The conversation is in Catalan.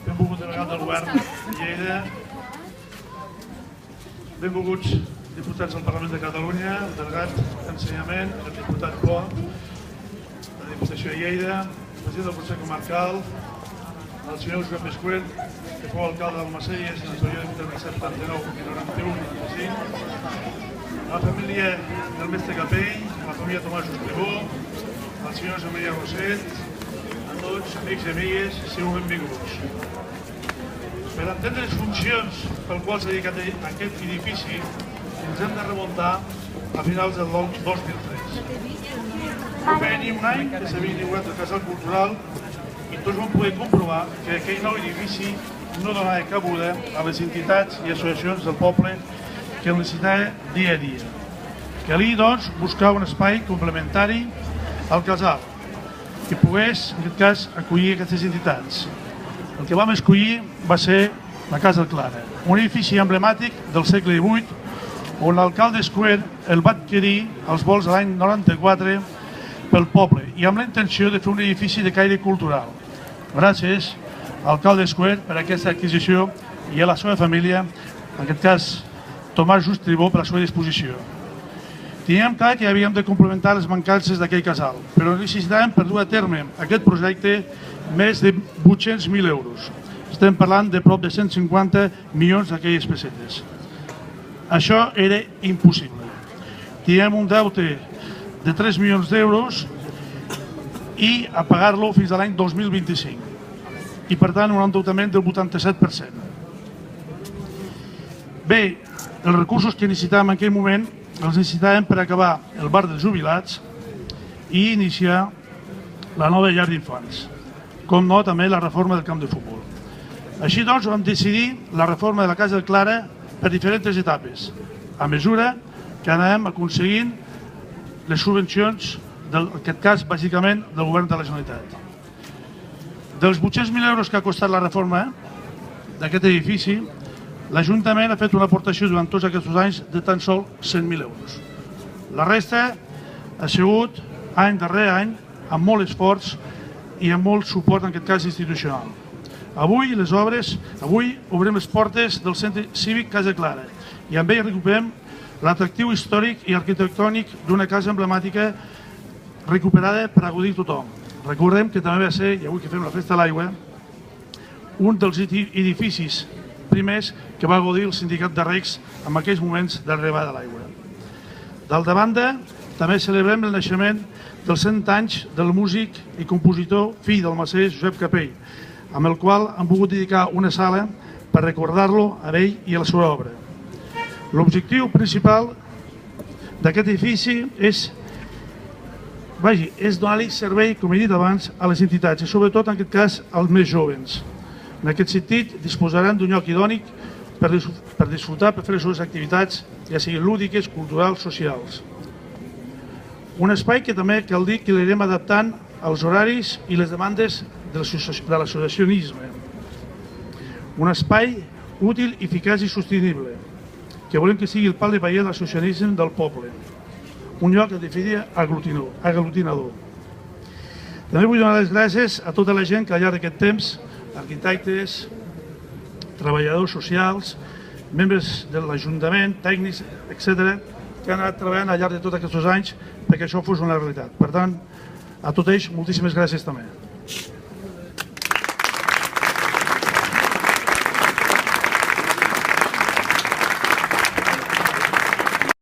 benvolgut delegat del govern de Lleida, benvolguts diputats del Parlament de Catalunya, el delegat d'Ensenyament, el diputat Pla, de la Diputació de Lleida, el president del Consell Comarcal, el senyor Josep Escuell, que fou alcalde d'Almacelles en el període entre 79 i 91-95, la família del mestre Capell, la família Tomàs Ostribó, el senyor Josep Maria Rosset, a tots, amics i amigues, sigueu benvinguts. Per entendre les funcions pel qual s'ha dedicat aquest edifici, ens hem de remuntar a finals del 2003. No feia ni un any que s'havia inaugurat el Casal Cultural i tots vam poder comprovar que aquell nou edifici no donava cabuda a les entitats i associacions del poble que el necessitava dia a dia. Calia, doncs, buscar un espai complementari al casal que pogués, en aquest cas, acollir aquestes entitats. El que vam escollir va ser la Casa Clara, un edifici emblemàtic del segle XVIII on l'alcalde Escuer el va adquirir als volts de l'any 94 pel poble i amb la intenció de fer un edifici de caire cultural. Gràcies a l'alcalde Escuer per aquesta adquisició i a la seva família, en aquest cas Tomàs Ostribó, per la seva disposició. Teníem clar que havíem de complementar les mancances d'aquell casal, però necessitàvem per dur a terme aquest projecte més de 800.000 euros. Estem parlant de prop de 150 milions d'aquelles pessetes. Això era impossible. Teníem un deute de 3 milions d'euros i a pagar-lo fins a l'any 2025. I per tant un endeutament del 87%. Bé, els recursos que necessitàvem en aquell moment els necessitàvem per acabar el bar dels jubilats i iniciar la nova llar d'infants, com no també la reforma del camp de futbol. Així doncs vam decidir la reforma de la Casa Clara per diferents etapes, a mesura que anàvem aconseguint les subvencions, en aquest cas bàsicament del govern de la Generalitat. Dels 800.000 euros que ha costat la reforma d'aquest edifici, l'Ajuntament ha fet una aportació durant tots aquests anys de tan sols 100.000 euros. La resta ha sigut any darrere any amb molt esforç i amb molt suport, en aquest cas institucional. Avui obrim les portes del Centre Cívic Casa Clara i amb ell recuperem l'atractiu històric i arquitectònic d'una casa emblemàtica recuperada per acudir tothom. Recordem que també va ser, i avui que fem la festa de l'aigua, un dels edificis primers que va gaudir el sindicat de recs en aquells moments d'arribada de l'aigua. D'altra banda, també celebrem el naixement dels 100 anys del músic i compositor fill del macés Josep Capell, amb el qual han volgut dedicar una sala per recordar-lo a ell i a la seva obra. L'objectiu principal d'aquest edifici és donar-li servei, com he dit abans, a les entitats i sobretot, en aquest cas, als més joves. En aquest sentit, disposaran d'un lloc idònic per disfrutar, per fer les seves activitats, ja siguin lúdiques, culturals, socials. Un espai que també cal dir que l'anirem adaptant als horaris i les demandes de l'associacionisme. Un espai útil, eficaç i sostenible, que volem que sigui el pal de paller de l'associacionisme del poble. Un lloc, en definitiva, aglutinador. També vull donar les gràcies a tota la gent que al llarg d'aquest temps, arquitectes, treballadors socials, membres de l'Ajuntament, tècnics, etc., que han anat treballant al llarg de tots aquests anys perquè això fos una realitat. Per tant, a tots ells, moltíssimes gràcies també.